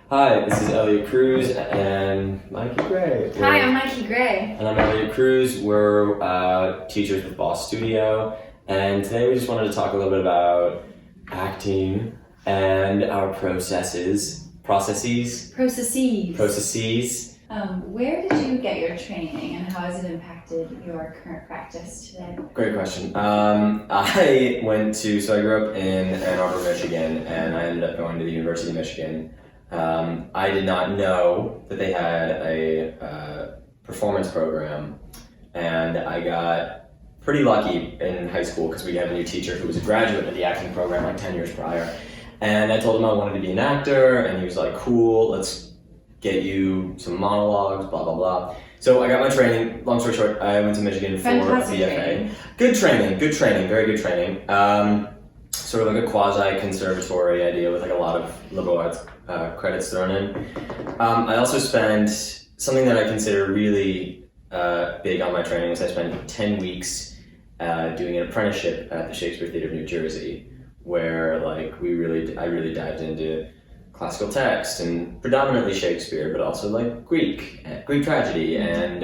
Hi, this is Elliot Cruz and Mikey Gray. Hi, I'm Mikey Gray. And I'm Elliot Cruz. We're teachers with BAWS Studio, and today we just wanted to talk a little bit about acting and our processes. Where did you get your training and how has it impacted your current practice today? Great question. I grew up in Ann Arbor, Michigan, and I ended up going to the University of Michigan. I did not know that they had a performance program, and I got pretty lucky in high school because we had a new teacher who was a graduate of the acting program like 10 years prior. And I told him I wanted to be an actor, and he was like, cool, let's get you some monologues, blah, blah, blah. So I got my training. Long story short, I went to Michigan for a BFA. Training. Good training, very good training. Sort of like a quasi-conservatory idea with like a lot of liberal arts credits thrown in. I also spent something that I consider really big on my training was I spent 10 weeks doing an apprenticeship at the Shakespeare Theatre of New Jersey, where like I really dived into classical text and predominantly Shakespeare, but also like Greek tragedy and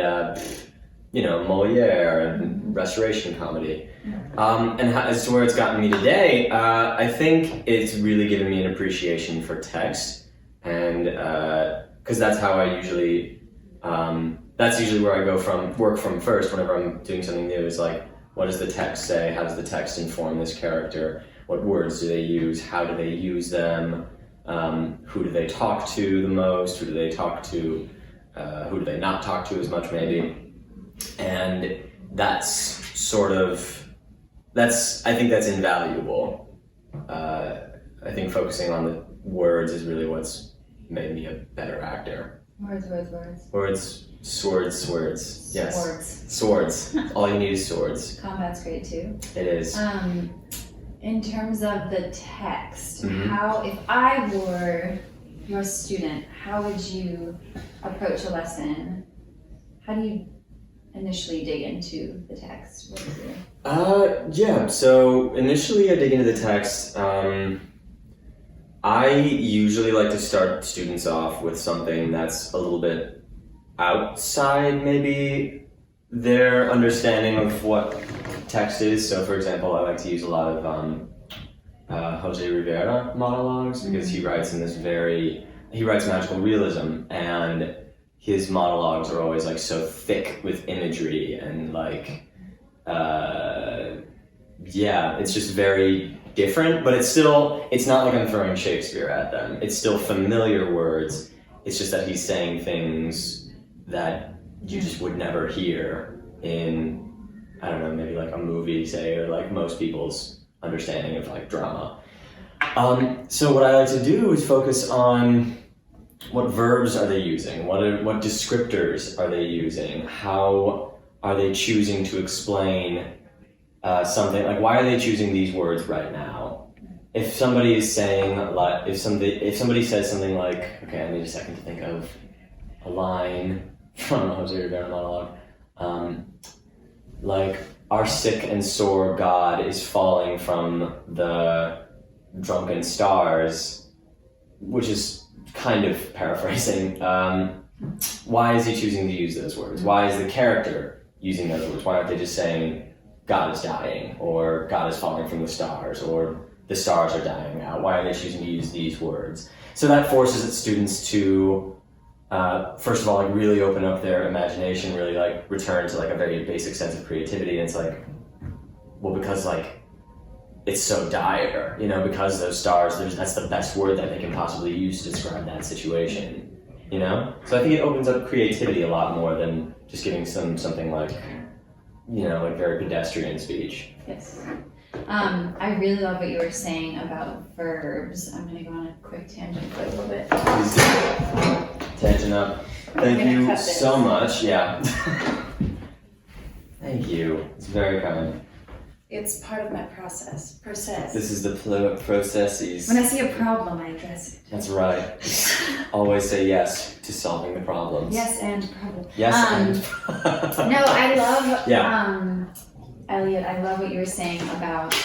Moliere and Restoration comedy. As to where it's gotten me today, I think it's really given me an appreciation for text, and because that's how I usually that's usually where I work from first whenever I'm doing something new. Is like, what does the text say? How does the text inform this character? What words do they use? How do they use them? Who do they talk to the most? Who do they talk to? Who do they not talk to as much, maybe? And I think that's invaluable. I think focusing on the words is really what's made me a better actor. Words, swords. Yes. Swords. All you need is swords. Combat's great too. It is. In terms of the text, Mm-hmm. if I were your student, how would you approach a lesson? How do you initially dig into the text? What is it? So initially I dig into the text. I usually like to start students off with something that's a little bit outside maybe their understanding of what text is. So for example, I like to use a lot of Jose Rivera monologues because he writes magical realism, and his monologues are always like so thick with imagery and like it's just very different, but it's not like I'm throwing Shakespeare at them. It's still familiar words. It's just that he's saying things that you just would never hear in, I don't know, maybe like a movie, say, or like most people's understanding of like drama. So what I like to do is focus on what verbs are they using? What descriptors are they using? How are they choosing to explain something? Like, why are they choosing these words right now? If somebody is saying if somebody says something like, okay, I need a second to think of a line from a Jose Rivera monologue, like, our sick and sore God is falling from the drunken stars, which is kind of paraphrasing. Why is he choosing to use those words? Why is the character using those words? Why aren't they just saying God is dying, or God is falling from the stars, or the stars are dying out? Why are they choosing to use these words? So that forces its students to first of all, like, really open up their imagination, really like return to like a very basic sense of creativity. And it's like, well, because like it's so dire, because those stars, that's the best word that they can possibly use to describe that situation, So I think it opens up creativity a lot more than just giving something like, like very pedestrian speech. Yes. I really love what you were saying about verbs. I'm going to go on a quick tangent for a little bit. Please do. Tangent up. Thank you so much. Yeah. Thank you. It's very kind. It's part of my process. This is the processes. When I see a problem, I address it. That's right. Always say yes to solving the problems. Yes, and problem. Yes, and. No, I love. Yeah. Elliot, I love what you were saying about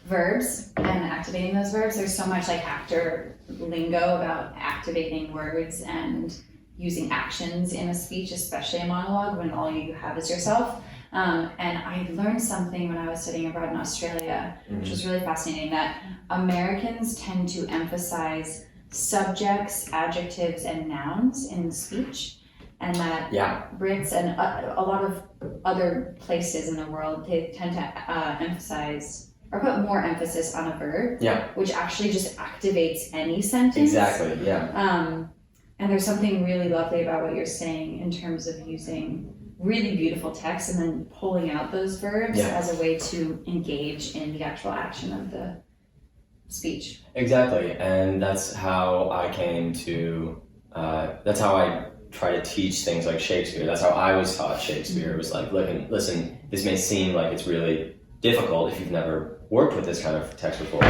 verbs and activating those verbs. There's so much like actor lingo about activating words and using actions in a speech, especially a monologue when all you have is yourself. And I learned something when I was studying abroad in Australia, which was really fascinating, that Americans tend to emphasize subjects, adjectives, and nouns in speech. And that Brits and a lot of other places in the world, they tend to emphasize or put more emphasis on a verb, which actually just activates any sentence. Exactly, yeah. And there's something really lovely about what you're saying in terms of using really beautiful text and then pulling out those verbs as a way to engage in the actual action of the speech. Exactly, and that's how I came to, that's how I try to teach things like Shakespeare. That's how I was taught Shakespeare. It was like, listen, this may seem like it's really difficult if you've never worked with this kind of text before.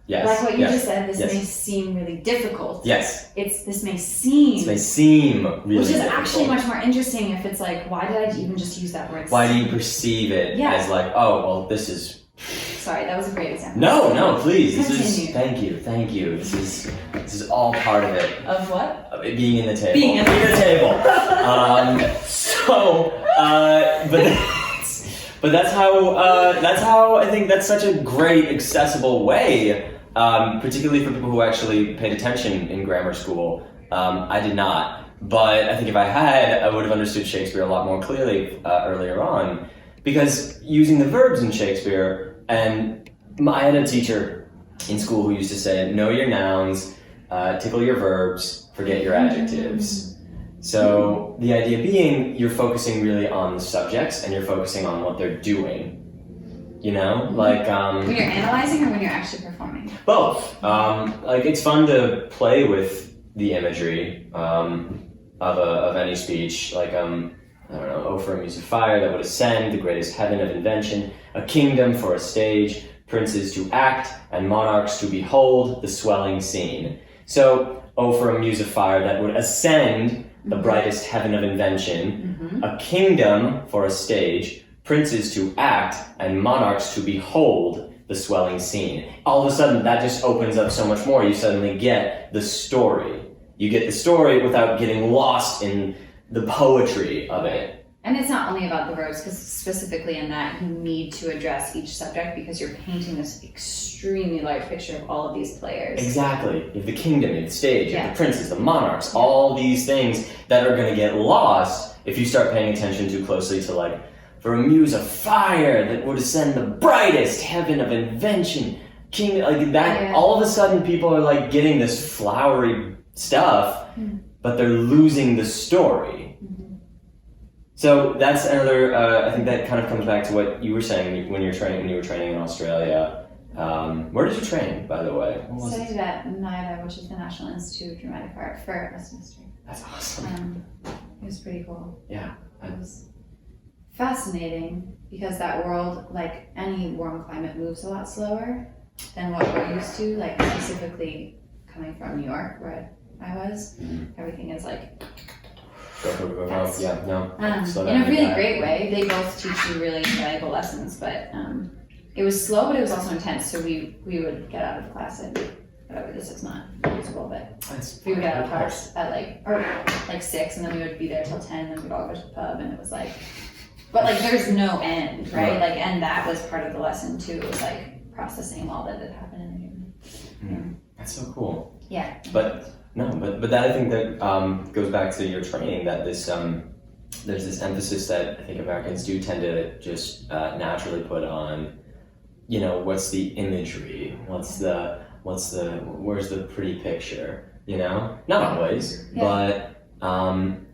Yes. Like what you just said, this may seem really difficult. Yes. This may seem really difficult. Which is actually much more interesting if it's like, why did I even just use that word? Why do you perceive it as like, oh, well, this is... Sorry, that was a great example. No, please. Continue. Thank you. This is all part of it. Of what? Of it being in the table. Being in the table. But that's how I think that's such a great accessible way, particularly for people who actually paid attention in grammar school. I did not, but I think if I had, I would have understood Shakespeare a lot more clearly earlier on, because using the verbs in Shakespeare, and I had a teacher in school who used to say, know your nouns, tickle your verbs, forget your adjectives. So the idea being, you're focusing really on the subjects and you're focusing on what they're doing. You know, like when you're analyzing or when you're actually performing. Both. Like it's fun to play with the imagery of any speech. Like I don't know, oh, for a muse of fire that would ascend, the greatest heaven of invention, a kingdom for a stage, princes to act, and monarchs to behold the swelling scene. So, oh, for a muse of fire that would ascend, the brightest heaven of invention, a kingdom for a stage, princes to act, and monarchs to behold the swelling scene. All of a sudden, that just opens up so much more. You suddenly get the story. You get the story without getting lost in the poetry of it. And it's not only about the verbs, because specifically in that, you need to address each subject because you're painting this extremely large picture of all of these players. Exactly. You have the kingdom, you have the stage, you have the princes, the monarchs, all these things that are going to get lost if you start paying attention too closely to, like, for a muse of fire that would ascend the brightest heaven of invention, king, like that. All of a sudden people are like getting this flowery stuff, but they're losing the story. So that's another, I think that kind of comes back to what you were saying when you were training in Australia. Where did you train, by the way? I studied at NIDA, which is the National Institute of Dramatic Art, for a semester. That's awesome. It was pretty cool. Yeah. It was fascinating because that world, like any warm climate, moves a lot slower than what we're used to, like specifically coming from New York, where I was. Everything is like... Fast. Yeah, no. In a really great way. They both teach you really valuable lessons, but it was slow, but it was also intense. So we would get out of class at whatever, this is not usable, but we would get out of class at like 6, and then we would be there till 10, and then we'd all go to the pub, and it was like, but like there's no end, right? Like, and that was part of the lesson too. It was like processing all that had happened in the human. That's so cool. Yeah. But that I think that goes back to your training, that this there's this emphasis that I think Americans do tend to just naturally put on, you know, what's the imagery, where's the pretty picture, you know? Not always, but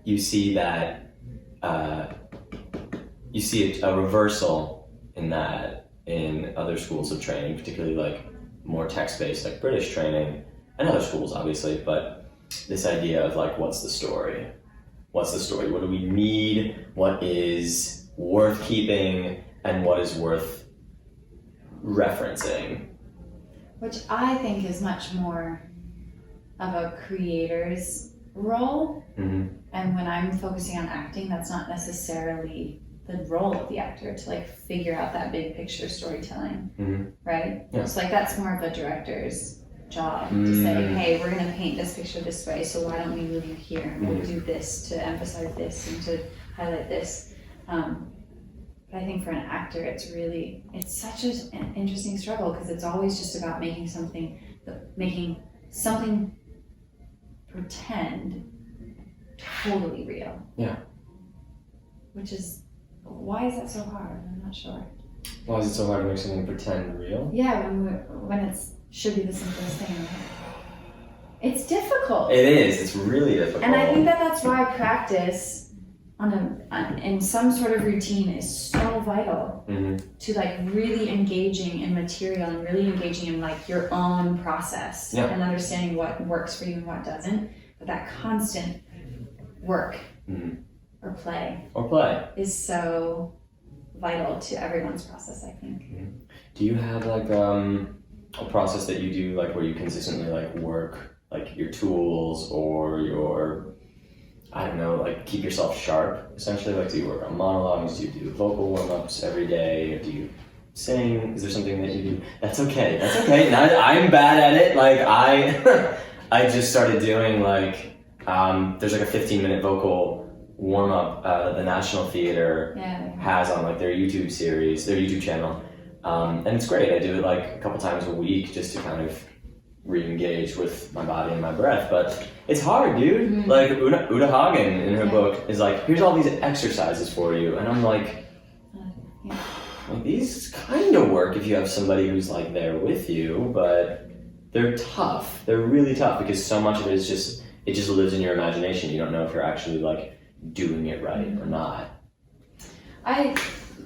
you see that you see a reversal in that in other schools of training, particularly like more text-based, like British training, and other schools obviously, but this idea of like, what's the story? What's the story? What do we need? What is worth keeping? And what is worth referencing? Which I think is much more of a creator's role. And when I'm focusing on acting, that's not necessarily the role of the actor to like figure out that big picture storytelling, right? Yeah. So like that's more of a director's job to say, hey, we're gonna paint this picture this way, so why don't we move you here and we'll do this to emphasize this and to highlight this. But I think for an actor, it's such an interesting struggle because it's always just about making something pretend totally real. Yeah. Which is, why is that so hard? I'm not sure. Why is it so hard to make something pretend real? Yeah, when it should be the simplest thing. It's difficult. It is. It's really difficult. And I think that's why practice in some sort of routine is so vital to like really engaging in material and really engaging in like your own process and understanding what works for you and what doesn't. But that constant work or play is so vital to everyone's process, I think. Do you have like a process that you do like where you consistently like work like your tools or your, I don't know, like keep yourself sharp essentially? Like do you work on monologues? Do you do vocal warm-ups every day? Do you sing? Is there something that you do? That's okay. I'm bad at it. Like I just started doing like there's like a 15-minute vocal warm-up that the National Theater has on like their YouTube channel. And it's great. I do it like a couple times a week just to kind of re-engage with my body and my breath, but it's hard, dude. Like Uta Hagen in her book is like, here's all these exercises for you, and I'm like, these kind of work if you have somebody who's like there with you, but they're tough. They're really tough because so much of it is just lives in your imagination. You don't know if you're actually like doing it right or not. I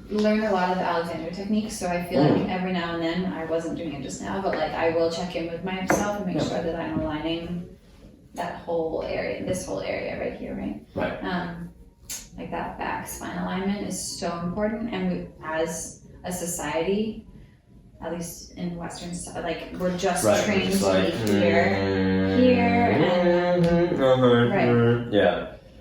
learned a lot of the Alexander techniques, so I feel like every now and then, I wasn't doing it just now, but like I will check in with myself and make sure that I'm aligning that whole area, this whole area right here, right? Like that back spine alignment is so important, and we, as a society, at least in Western stuff, like we're just trained to be here,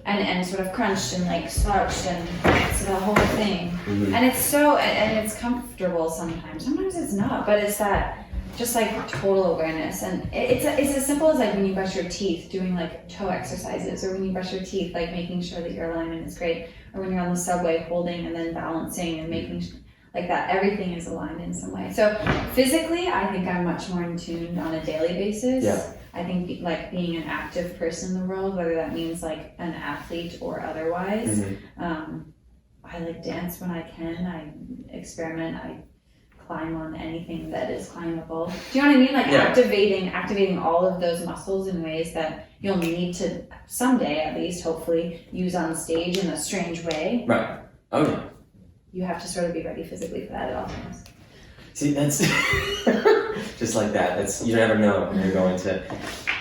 and and sort of crunched and like slouched and so the whole thing. And it's so, and it's comfortable sometimes. Sometimes it's not, but it's that just like total awareness. And it's as simple as like when you brush your teeth, doing like toe exercises, or when you brush your teeth, like making sure that your alignment is great, or when you're on the subway holding and then balancing and making sure like that everything is aligned in some way. So physically, I think I'm much more in tune on a daily basis. I think like being an active person in the world, whether that means like an athlete or otherwise, I like dance when I can, I experiment, I climb on anything that is climbable. Do you know what I mean? Like activating all of those muscles in ways that you'll need to someday, at least, hopefully, use on stage in a strange way. Right. Oh yeah. You have to sort of be ready physically for that at all times. See, that's just like that. That's, you never know when you're going to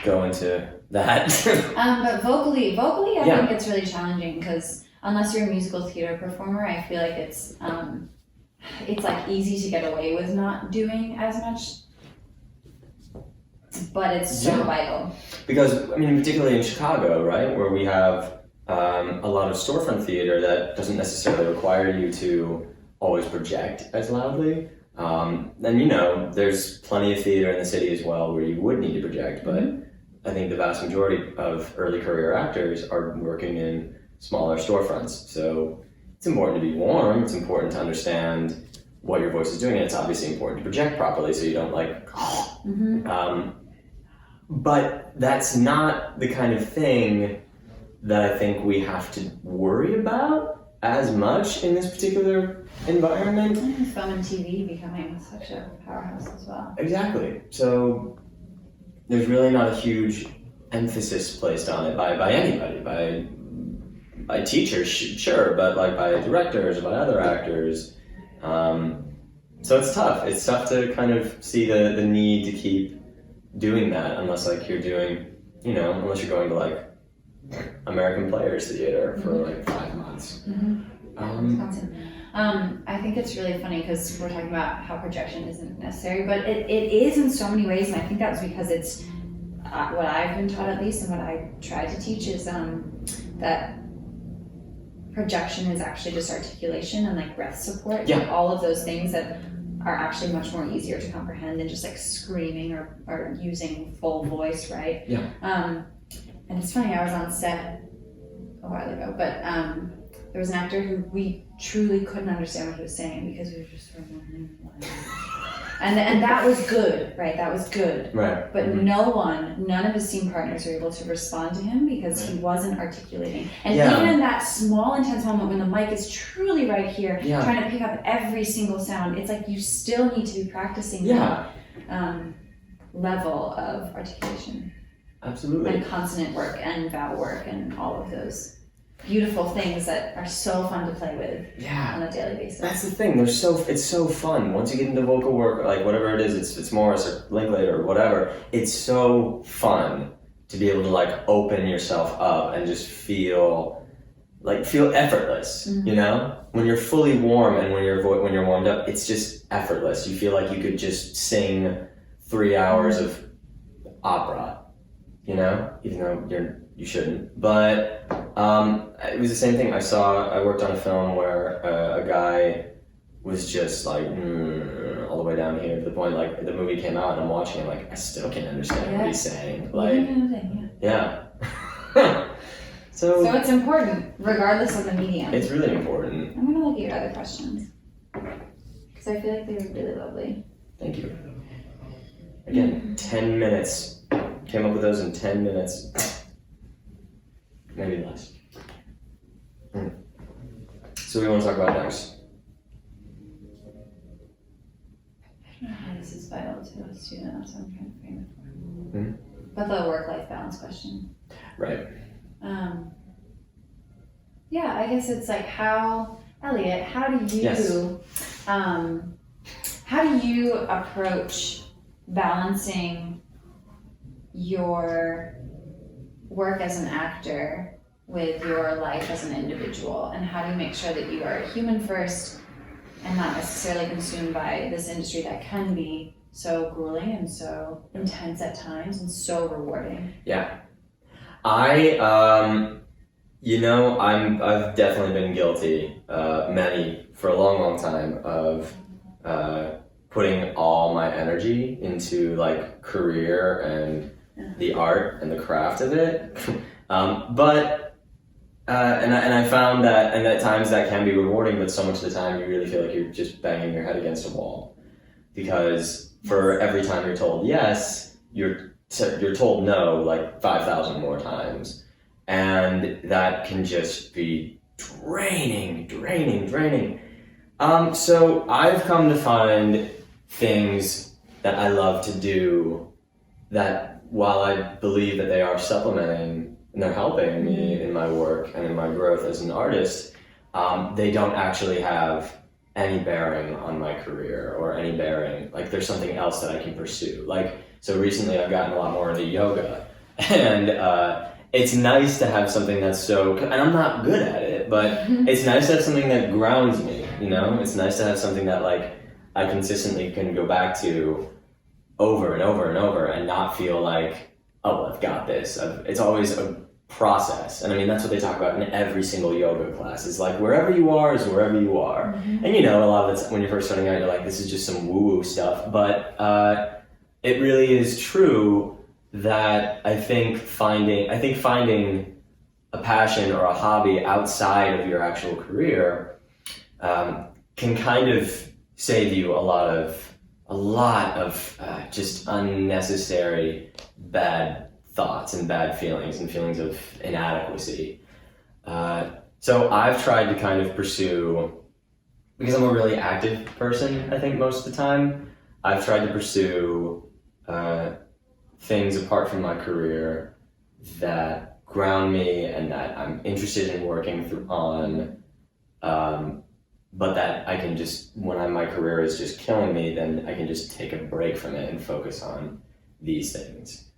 go into that. But vocally, I think it's really challenging because unless you're a musical theater performer, I feel like it's like easy to get away with not doing as much. But it's so vital. Because, I mean, particularly in Chicago, right, where we have a lot of storefront theater that doesn't necessarily require you to always project as loudly. And you know, there's plenty of theater in the city as well where you would need to project, but I think the vast majority of early career actors are working in smaller storefronts. So it's important to be warm, it's important to understand what your voice is doing, and it's obviously important to project properly so you don't like, but that's not the kind of thing that I think we have to worry about as much in this particular environment. And film and TV becoming such a powerhouse as well. Exactly. So there's really not a huge emphasis placed on it by anybody, by teachers, sure, but like by directors, by other actors. So it's tough. It's tough to kind of see the need to keep doing that unless like you're doing, unless you're going to like American Players Theater for like 5 months. I think it's really funny because we're talking about how projection isn't necessary, but it is in so many ways, and I think that's because it's what I've been taught, at least, and what I try to teach is that projection is actually just articulation and like breath support. Yeah. Like all of those things that are actually much more easier to comprehend than just like screaming or using full voice, right? Yeah. And it's funny, I was on set a while ago, but there was an actor who we truly couldn't understand what he was saying because we were just sort of and that was good, right? That was good. Right. But none of his scene partners were able to respond to him because he wasn't articulating. And even in that small, intense moment when the mic is truly right here, trying to pick up every single sound, it's like you still need to be practicing that level of articulation. Absolutely. And consonant work and vowel work and all of those beautiful things that are so fun to play with on a daily basis. That's the thing. It's so fun. Once you get into vocal work, like whatever it is, it's Morris or Linklater or whatever, it's so fun to be able to like open yourself up and just feel effortless, you know? When you're fully warm and when you're warmed up, it's just effortless. You feel like you could just sing 3 hours of opera, you know? Even though you shouldn't. But it was the same thing. I worked on a film where a guy was just like all the way down here to the point like the movie came out and I'm watching it like I still can't understand what he's saying. Like So it's important regardless of the medium. It's really important. I'm gonna look at your other questions because I feel like they were really lovely. Thank you. Again, 10 minutes. Came up with those in 10 minutes. Maybe less. So we want to talk about next. I don't know how this is vital to a student, that's what I'm trying to frame it for. But the work-life balance question. Right. Yeah, I guess it's like Elliot, how do you approach balancing your work as an actor with your life as an individual, and how do you make sure that you are a human first and not necessarily consumed by this industry that can be so grueling and so intense at times and so rewarding? Yeah. I've definitely been guilty, for a long time, of putting all my energy into like career and the art and the craft of it. And I found that, and at times that can be rewarding, but so much of the time you really feel like you're just banging your head against a wall. Because for every time you're told yes, you're told no like 5,000 more times. And that can just be draining. So I've come to find things that I love to do that, while I believe that they are supplementing and they're helping me in my work and in my growth as an artist, they don't actually have any bearing on my career or any bearing, like there's something else that I can pursue. Like, so recently I've gotten a lot more into yoga, and it's nice to have something that's and I'm not good at it, but it's nice to have something that grounds me, you know? It's nice to have something that like I consistently can go back to over and over and not feel like, oh, I've got this. It's always a process. And I mean, that's what they talk about in every single yoga class. It's like, wherever you are is wherever you are. And a lot of it's, when you're first starting out, you're like, this is just some woo-woo stuff. But it really is true that I think finding a passion or a hobby outside of your actual career can kind of save you a lot of just unnecessary bad thoughts and bad feelings and feelings of inadequacy. So I've tried to kind of pursue, because I'm a really active person, I think most of the time, I've tried to pursue things apart from my career that ground me and that I'm interested in working on, but that I can just, when my career is just killing me, then I can just take a break from it and focus on these things.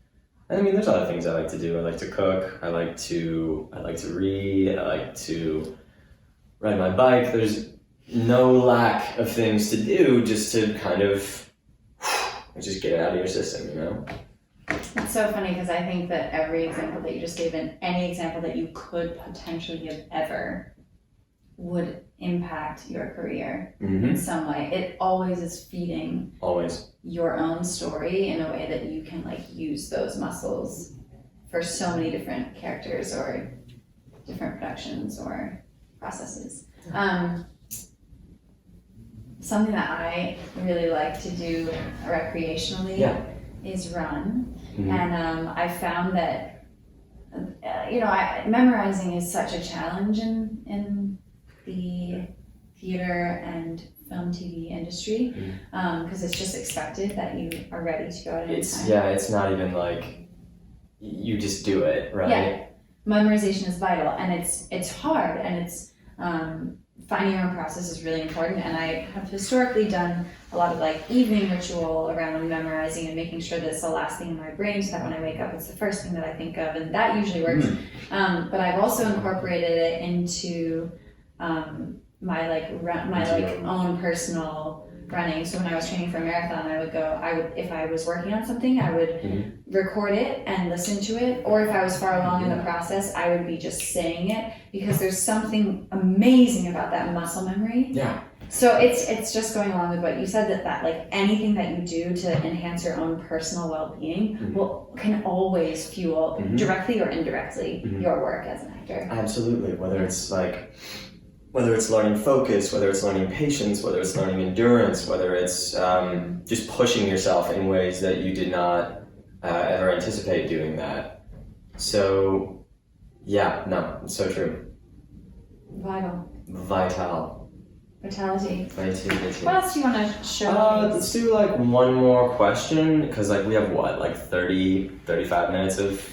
And I mean, there's other things I like to do. I like to cook. I like to read. I like to ride my bike. There's no lack of things to do, just to kind of just get it out of your system, you know? It's so funny because I think that every example that you just gave and any example that you could potentially give ever would impact your career Mm-hmm. in some way. It always is feeding Always. your own story in a way that you can like use those muscles for so many different characters or different productions or processes. Something that I really like to do recreationally is run. Mm-hmm. And I found that, memorizing is such a challenge in the theater and film TV industry, because it's just expected that you are ready to go at any time. It's not even like you just do it, right? Yeah, memorization is vital, and it's hard, and it's finding your own process is really important. And I have historically done a lot of like evening ritual around memorizing and making sure that it's the last thing in my brain, so that when I wake up it's the first thing that I think of, and that usually works. But I've also incorporated it into my own personal running. So when I was training for a marathon, I would if I was working on something, I would record it and listen to it, or if I was far along in the process, I would be just saying it, because there's something amazing about that muscle memory. Yeah. So it's just going along with what you said, that like anything that you do to enhance your own personal well-being can always fuel directly or indirectly your work as an actor. Absolutely. Whether it's learning focus, whether it's learning patience, whether it's learning endurance, whether it's just pushing yourself in ways that you did not ever anticipate doing that. So, it's so true. Vitality. Vitality. What else do you want to show me? Let's do like one more question, because like we have 35 minutes of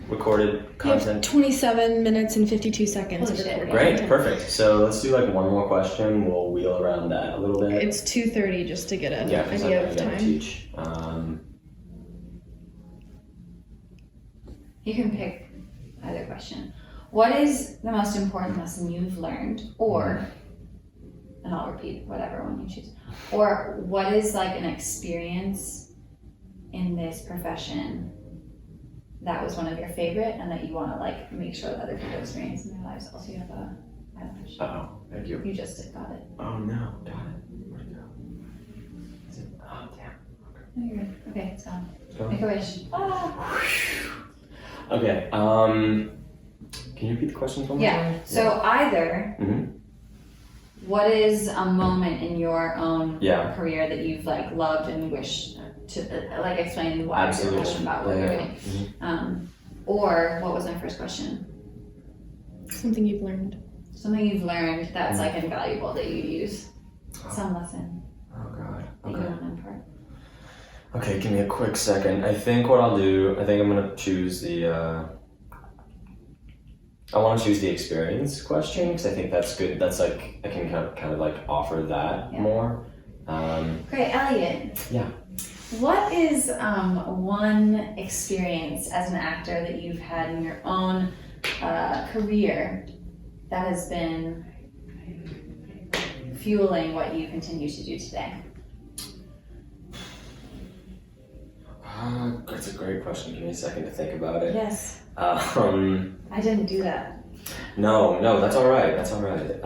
recorded content. We have 27 minutes and 52 seconds of recording. Great, content. perfect. So let's do like one more question. We'll wheel around that a little bit. It's 2:30 just to get an because idea I'm of gonna time. teach. You can pick either question. What is the most important lesson you've learned, or, and I'll repeat whatever one you choose, or what is like an experience in this profession that was one of your favorite and that you want to like make sure that other people experience in their lives? Also, you have a question. Uh-oh, thank you. You just got it. Oh no, got it. Where'd it go? Is it? Oh damn. No, you're good. Okay, it's gone. Go. Make a wish. Okay, can you repeat the questions one more time? Yeah, so either what is a moment in your own career that you've like loved and wish to like explain why you're passionate about what you're doing? Or what was my first question? Something you've learned. Something you've learned that's like invaluable that you use. Some lesson Oh god. that you Okay. want to impart. Okay, give me a quick second. I think what I'll do, I'm gonna choose I want to choose the experience question, because I think that's good. That's like, I can kind of like offer that more. Great, Elliot. Yeah. What is one experience as an actor that you've had in your own career that has been fueling what you continue to do today? That's a great question. Give me a second to think about it. Yes. I didn't do that. No, that's all right. That's all right.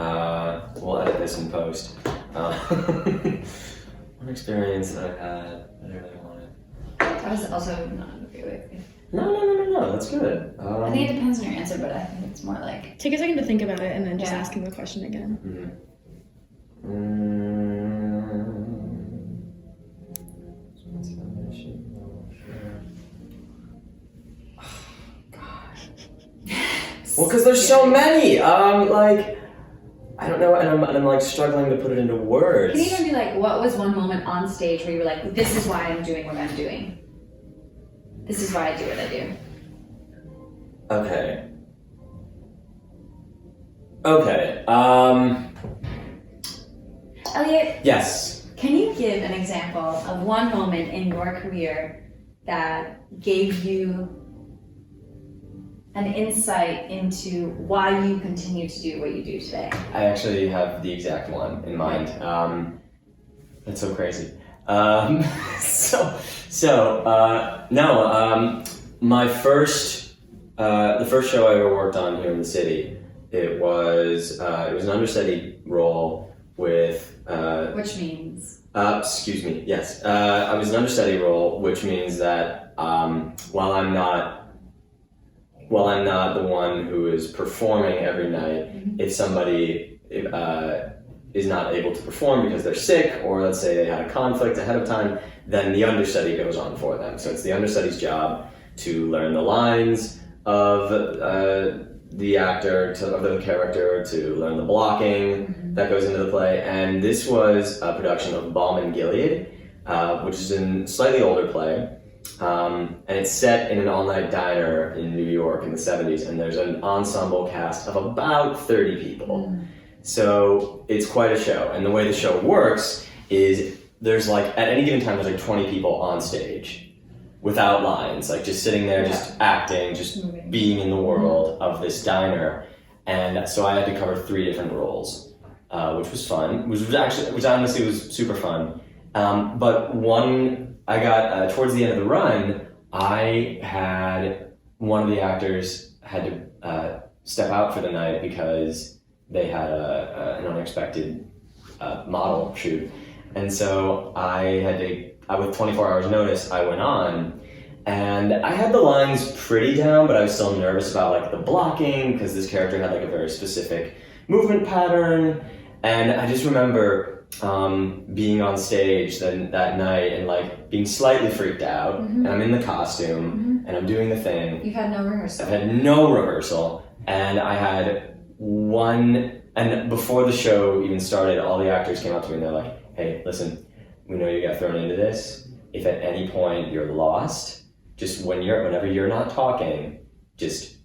We'll edit this in post. One experience that I've had that I really wanted. I was also not okay with it. No. That's good. I think it depends on your answer, but I think it's more like... Take a second to think about it and then just ask him the question again. Well, because there's so many. Like, I don't know, and I'm like struggling to put it into words. It can even be like, what was one moment on stage where you were like, this is why I'm doing what I'm doing. This is why I do what I do. Okay. Elliot? Yes. Can you give an example of one moment in your career that gave you an insight into why you continue to do what you do today? I actually have the exact one in mind. That's so crazy. My first, the first show I ever worked on here in the city, It was an understudy role with. Which means. Excuse me. Yes, I was an understudy role, which means that while I'm not the one who is performing every night, if somebody is not able to perform because they're sick, or let's say they had a conflict ahead of time, then the understudy goes on for them. So it's the understudy's job to learn the lines of the actor, of the character, to learn the blocking that goes into the play. And this was a production of Balm and Gilead, which is a slightly older play. And it's set in an all-night diner in New York in the 70s, and there's an ensemble cast of about 30 people. So it's quite a show. And the way the show works is there's at any given time, there's 20 people on stage without lines, just sitting there, just acting, just being in the world of this diner. And so I had to cover 3 different roles, which was fun, which honestly was super fun. But I got, towards the end of the run, I had one of the actors had to step out for the night because they had an unexpected model shoot. And so with 24 hours notice, I went on, and I had the lines pretty down, but I was still nervous about the blocking, because this character had a very specific movement pattern. And I just remember being on stage that night and being slightly freaked out, and I'm in the costume, and I'm doing the thing. You've had no rehearsal. I've had no rehearsal, and I had and before the show even started, all the actors came up to me and they're like, "Hey, listen, we know you got thrown into this. If at any point you're lost, just whenever you're not talking, just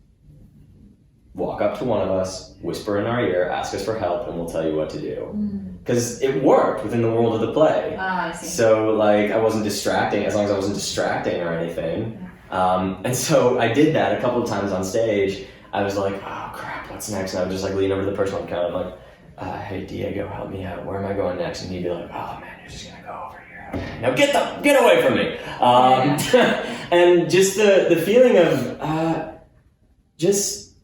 walk up to one of us, whisper in our ear, ask us for help, and we'll tell you what to do." Because it worked within the world of the play. I see. So I wasn't distracting, as long as I wasn't distracting or anything. And so I did that a couple of times on stage. I was like, "Oh crap, what's next?" And I would just lean over to the person and kind of "Hey Diego, help me out. Where am I going next?" And he'd be like, "Oh man, you're just gonna go over here. Okay, now get away from me." And just the feeling of just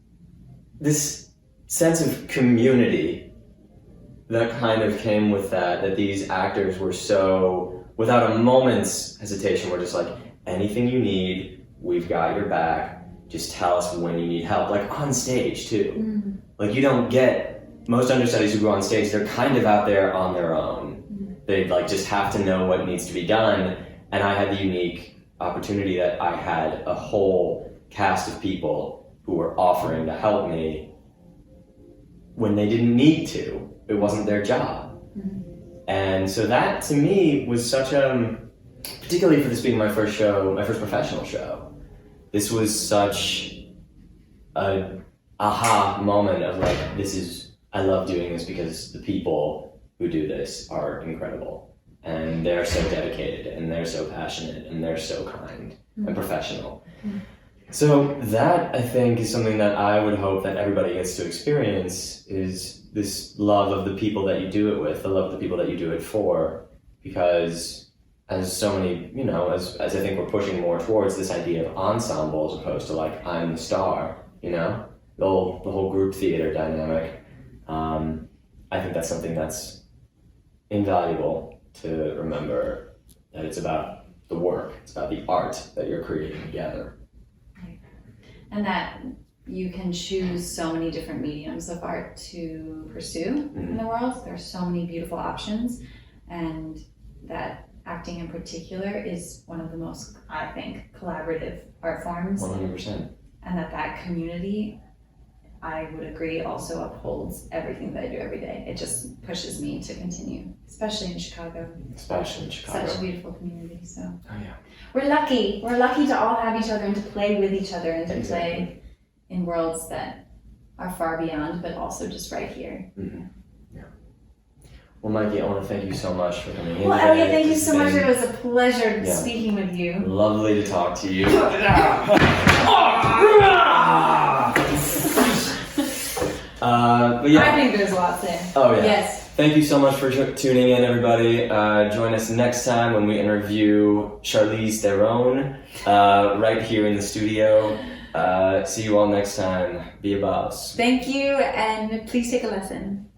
this sense of community that kind of came with that these actors were so, without a moment's hesitation, were just anything you need, we've got your back. Just tell us when you need help. On stage too. You don't get, most understudies who go on stage, they're kind of out there on their own. They just have to know what needs to be done. And I had the unique opportunity that I had a whole cast of people who were offering to help me when they didn't need to. It wasn't their job. And so that to me was such particularly for this being my first show, my first professional show, this was such a aha moment of I love doing this because the people who do this are incredible, and they're so dedicated, and they're so passionate, and they're so kind and professional. So that, I think, is something that I would hope that everybody gets to experience, is this love of the people that you do it with, the love of the people that you do it for, because as so many, as I think we're pushing more towards this idea of ensemble as opposed to I'm the star, the whole group theater dynamic. I think that's something that's invaluable to remember, that it's about the work, it's about the art that you're creating together. Right. And that you can choose so many different mediums of art to pursue in the world. There are so many beautiful options, and that acting in particular is one of the most, I think, collaborative art forms. 100%. And that community, I would agree, also upholds everything that I do every day. It just pushes me to continue, especially in Chicago. Such a beautiful community. So we're lucky. We're lucky to all have each other and to play with each other and to play in worlds that are far beyond, but also just right here. Well, Mikey, I want to thank you so much for coming in. Well, Elliot, thank you so much. It was a pleasure speaking with you. Lovely to talk to you. But I think there's lots there. Oh, yeah. Yes. Thank you so much for tuning in, everybody. Join us next time when we interview Charlize Theron right here in the studio. See you all next time. Be a boss. Thank you, and please take a lesson.